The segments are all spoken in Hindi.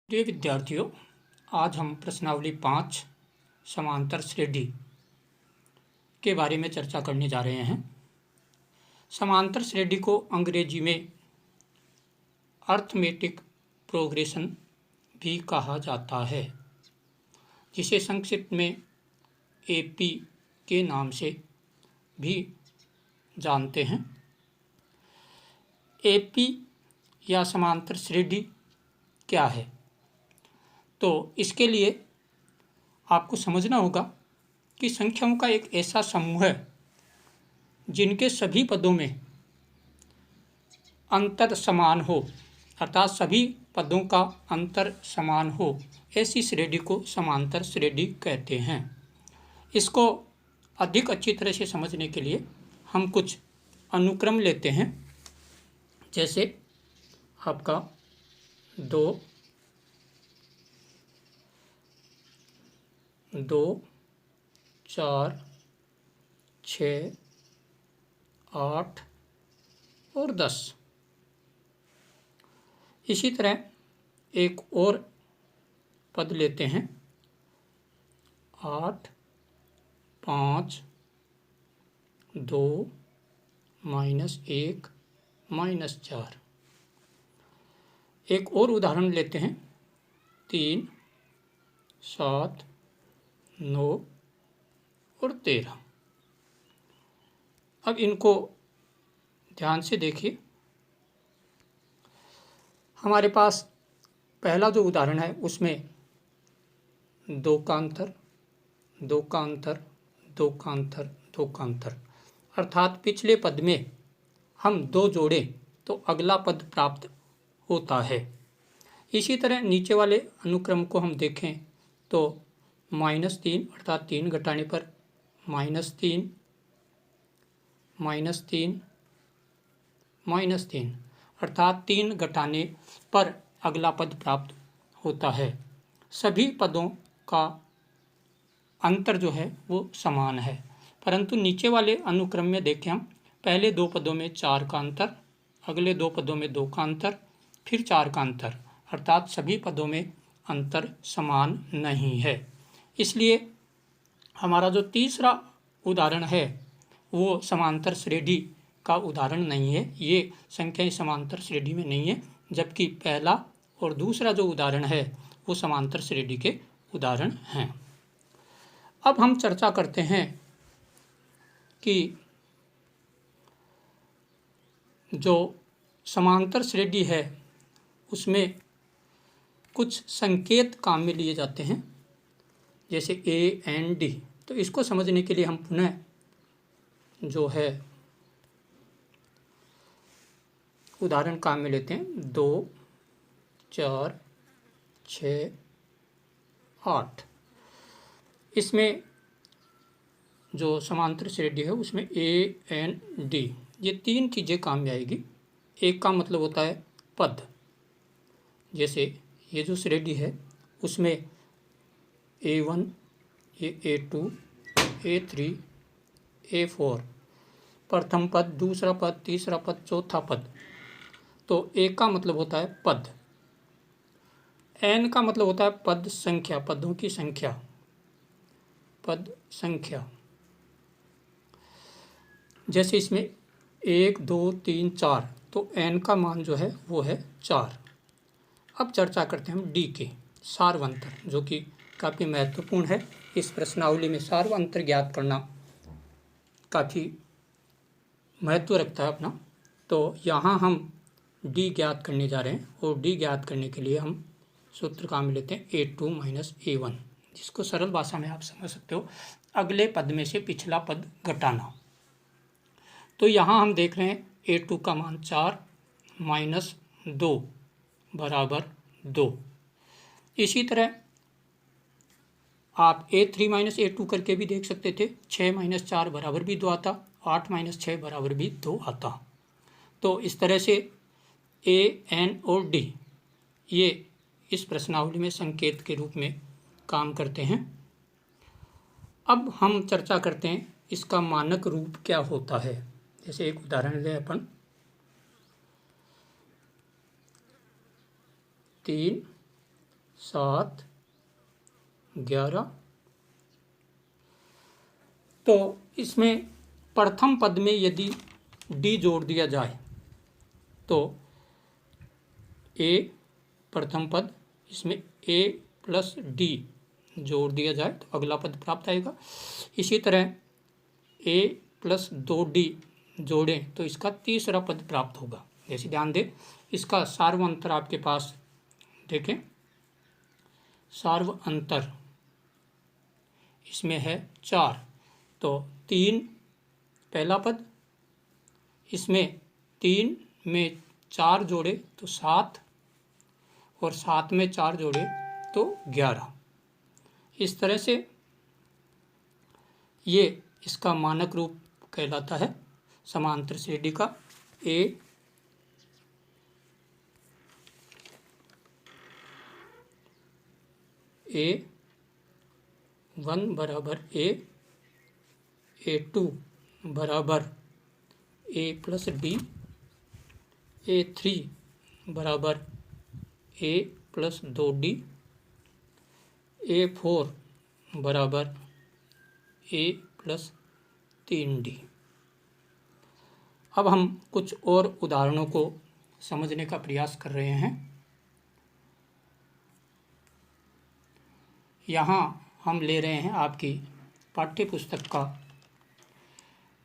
प्रिय विद्यार्थियों, आज हम प्रश्नावली 5 समांतर श्रेणी के बारे में चर्चा करने जा रहे हैं। समांतर श्रेणी को अंग्रेजी में अर्थमेटिक प्रोग्रेशन भी कहा जाता है, जिसे संक्षिप्त में एपी के नाम से भी जानते हैं। एपी या समांतर श्रेणी क्या है? तो इसके लिए आपको समझना होगा कि संख्याओं का एक ऐसा समूह है जिनके सभी पदों में अंतर समान हो, अर्थात सभी पदों का अंतर समान हो, ऐसी श्रेणी को समांतर श्रेणी कहते हैं। इसको अधिक अच्छी तरह से समझने के लिए हम कुछ अनुक्रम लेते हैं, जैसे आपका 2, 4, 6, 8 और 10। इसी तरह एक और पद लेते हैं 8, 5, 2, -1, -4। एक और उदाहरण लेते हैं 3, 7, 9 और 13। अब इनको ध्यान से देखिए। हमारे पास पहला जो उदाहरण है उसमें 2 का अंतर, 2 का अंतर, 2 का अंतर, 2 का अंतर, अर्थात पिछले पद में हम 2 जोड़ें तो अगला पद प्राप्त होता है। इसी तरह नीचे वाले अनुक्रम को हम देखें तो -3 अर्थात 3 घटाने पर -3, -3, -3 अर्थात 3 घटाने पर अगला पद प्राप्त होता है। सभी पदों का अंतर जो है वो समान है, परंतु नीचे वाले अनुक्रम में देखें हम पहले 2 पदों में 4 का अंतर, अगले 2 पदों में 2 का अंतर, फिर 4 का अंतर, अर्थात सभी पदों में अंतर समान नहीं है। इसलिए हमारा जो तीसरा उदाहरण है वो समांतर श्रेणी का उदाहरण नहीं है, ये संख्याएं समांतर श्रेणी में नहीं है, जबकि पहला और दूसरा जो उदाहरण है वो समांतर श्रेणी के उदाहरण हैं। अब हम चर्चा करते हैं कि जो समांतर श्रेणी है उसमें कुछ संकेत काम में लिए जाते हैं, जैसे ए एंड डी। तो इसको समझने के लिए हम पुनः जो है उदाहरण काम में लेते हैं 2, 4, 6, 8। इसमें जो समांतर श्रेणी है उसमें ए एन डी ये 3 चीज़ें काम में आएगी। एक का मतलब होता है पद, जैसे ये जो श्रेणी है उसमें A1, A2, A3, A4 प्रथम पद, दूसरा पद, तीसरा पद, चौथा पद। तो A का मतलब होता है पद, N का मतलब होता है पद संख्या, पदों की संख्या, पद संख्या। जैसे इसमें 1, 2, 3, 4, तो N का मान जो है वो है 4। अब चर्चा करते हैं हम D के सार्वंतर, जो कि काफ़ी महत्वपूर्ण है। इस प्रश्नावली में सार्वंतर ज्ञात करना काफ़ी महत्व रखता है अपना। तो यहाँ हम D ज्ञात करने जा रहे हैं और D ज्ञात करने के लिए हम सूत्र काम में लेते हैं A2 - A1, जिसको सरल भाषा में आप समझ सकते हो, अगले पद में से पिछला पद घटाना। तो यहाँ हम देख रहे हैं A2 का मान 4 -2 बराबर 2। इसी तरह आप A3 - A2 करके भी देख सकते थे, 6 - 4 बराबर भी 2 आता, 8 - 6 बराबर भी 2 आता। तो इस तरह से A, N और D ये इस प्रश्नावली में संकेत के रूप में काम करते हैं। अब हम चर्चा करते हैं इसका मानक रूप क्या होता है। जैसे एक उदाहरण लें अपन 3, 7, 11। तो इसमें प्रथम पद में यदि डी जोड़ दिया जाए तो ए प्रथम पद, इसमें ए प्लस डी जोड़ दिया जाए तो अगला पद प्राप्त आएगा। इसी तरह ए प्लस 2d जोड़ें तो इसका तीसरा पद प्राप्त होगा। जैसे ध्यान दें, इसका सार्व अंतर आपके पास देखें, सार्व अंतर इसमें है 4, तो 3 पहला पद, इसमें 3 में 4 जोड़े तो 7 और 7 में 4 जोड़े तो 11। इस तरह से ये इसका मानक रूप कहलाता है समांतर श्रेणी का। A1 बराबर A2 बराबर A प्लस डी, A3 बराबर A प्लस 2d, A4 बराबर A प्लस 3d। अब हम कुछ और उदाहरणों को समझने का प्रयास कर रहे हैं। यहाँ हम ले रहे हैं आपकी पाठ्य पुस्तक का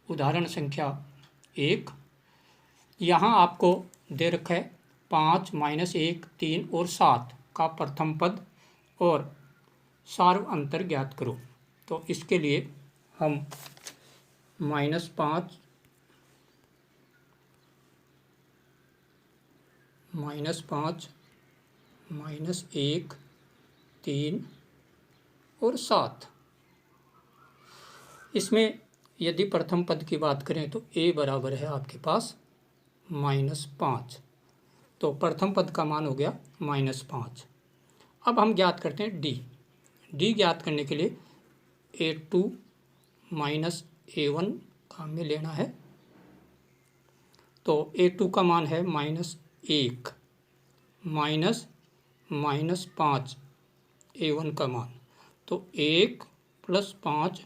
उदाहरण संख्या 1। यहाँ आपको दे रखा है 5, -1, 3 और 7 का प्रथम पद और सार्व अंतर ज्ञात करो। तो इसके लिए हम -5, -5, -1, 3 और 7, इसमें यदि प्रथम पद की बात करें तो a बराबर है आपके पास -5, तो प्रथम पद का मान हो गया -5। अब हम ज्ञात करते हैं डी ज्ञात करने के लिए A2 माइनस A1 का हमें लेना है। तो A2 का मान है -1 माइनस -5 A1 का मान, तो 1 + 5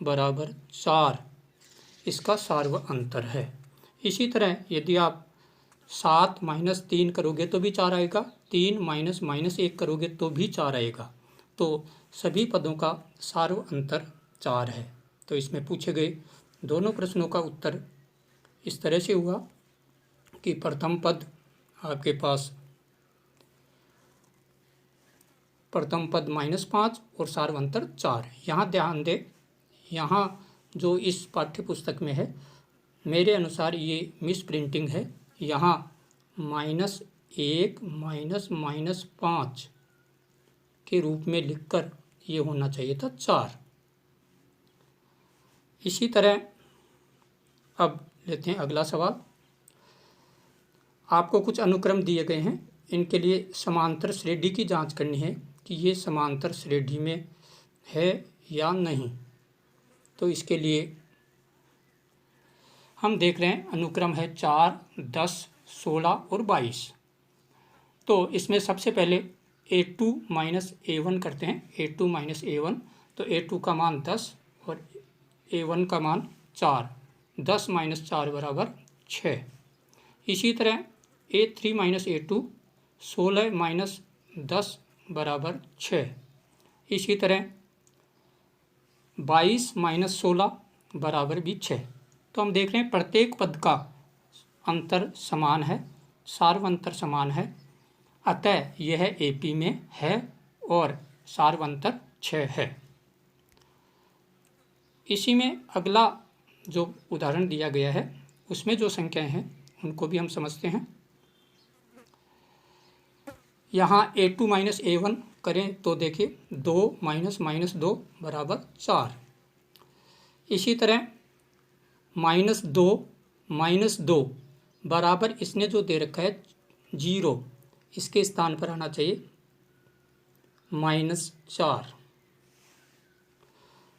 बराबर 4 इसका सार्व अंतर है। इसी तरह यदि आप 7 - 3 करोगे तो भी 4 आएगा, 3 - -1 करोगे तो भी 4 आएगा। तो सभी पदों का सार्व अंतर 4 है। तो इसमें पूछे गए दोनों प्रश्नों का उत्तर इस तरह से हुआ कि प्रथम पद आपके पास प्रथम पद -5 और सार्व अंतर 4। यहाँ ध्यान दें, यहाँ जो इस पाठ्य पुस्तक में है मेरे अनुसार ये मिस प्रिंटिंग है। यहाँ -1 -5 के रूप में लिखकर ये होना चाहिए था 4। इसी तरह अब लेते हैं अगला सवाल। आपको कुछ अनुक्रम दिए गए हैं, इनके लिए समांतर श्रेणी की जांच करनी है कि ये समांतर श्रेणी में है या नहीं। तो इसके लिए हम देख रहे हैं अनुक्रम है 4, 10, 16 और 22। तो इसमें सबसे पहले A2 - A1 करते हैं। A2 - A1, तो A2 का मान 10 और A1 का मान 4, 10 - 4 बराबर 6। इसी तरह A3 - A2, 16 - 10 बराबर 6। इसी तरह 22 - 16 बराबर भी 6। तो हम देख रहे हैं प्रत्येक पद का अंतर समान है, सार्व अंतर समान है, अतः यह AP में है और सार्व अंतर 6 है। इसी में अगला जो उदाहरण दिया गया है उसमें जो संख्याएं हैं उनको भी हम समझते हैं। यहाँ A2 - A1 करें तो देखिए 2 - -2 बराबर 4। इसी तरह -2 - 2 बराबर इसने जो दे रखा है 0, इसके स्थान पर आना चाहिए -4।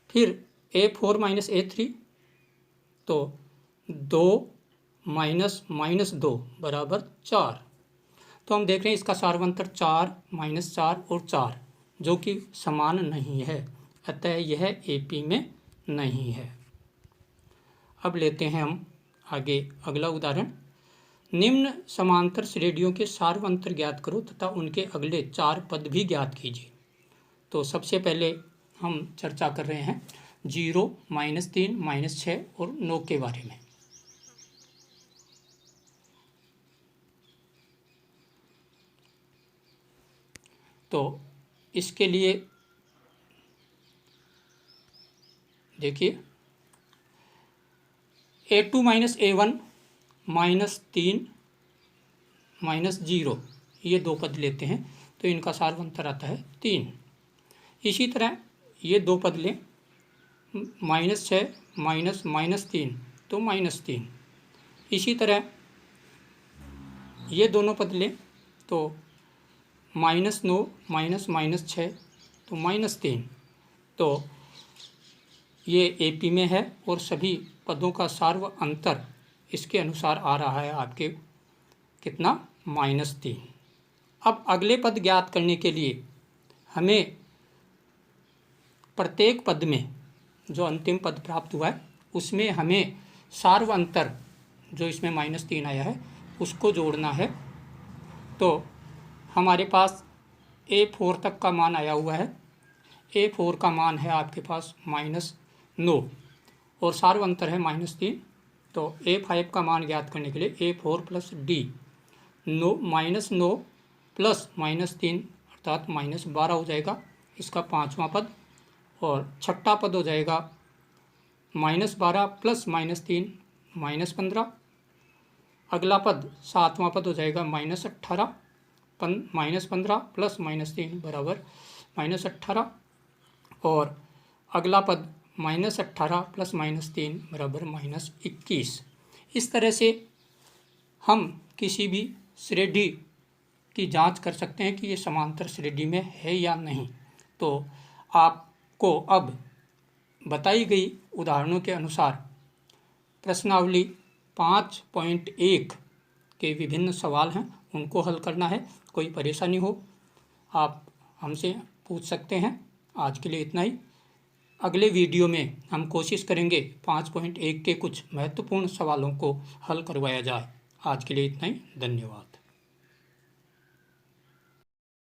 फिर A4 - A3, तो 2 - -2 बराबर 4। तो हम देख रहे हैं इसका सार्वंतर 4, -4 और 4 जो कि समान नहीं है, अतः यह AP में नहीं है। अब लेते हैं हम आगे अगला उदाहरण। निम्न समांतर श्रेणियों के सार्वंतर ज्ञात करो तथा उनके अगले 4 पद भी ज्ञात कीजिए। तो सबसे पहले हम चर्चा कर रहे हैं 0, -3, -6 और 9 के बारे में। तो इसके लिए देखिए A2 - A1 -3 -0 ये 2 पद लेते हैं तो इनका सार्वंतर आता है 3। इसी तरह ये 2 पद लें -6 -3 तो -3। इसी तरह ये दोनों पद लें तो -9 -6 तो -3। तो ये AP में है और सभी पदों का सार्व अंतर इसके अनुसार आ रहा है आपके कितना, -3। अब अगले पद ज्ञात करने के लिए हमें प्रत्येक पद में जो अंतिम पद प्राप्त हुआ है उसमें हमें सार्व अंतर जो इसमें -3 आया है उसको जोड़ना है। तो हमारे पास A4 तक का मान आया हुआ है। A4 का मान है आपके पास -9 और सार्व अंतर है -3। तो A5 का मान ज्ञात करने के लिए A4 + D, -9 प्लस -3 अर्थात -12 हो जाएगा इसका 5वां पद। और छठा पद हो जाएगा -12 प्लस -3 -15। अगला पद 7वां पद हो जाएगा -18 -15 प्लस -3 बराबर -18। और अगला पद -18 प्लस -3 बराबर -21। इस तरह से हम किसी भी श्रेणी की जांच कर सकते हैं कि ये समांतर श्रेणी में है या नहीं। तो आपको अब बताई गई उदाहरणों के अनुसार प्रश्नावली 5.1 के विभिन्न सवाल हैं उनको हल करना है। कोई परेशानी हो आप हमसे पूछ सकते हैं। आज के लिए इतना ही। अगले वीडियो में हम कोशिश करेंगे 5.1 के कुछ महत्वपूर्ण सवालों को हल करवाया जाए। आज के लिए इतना ही, धन्यवाद।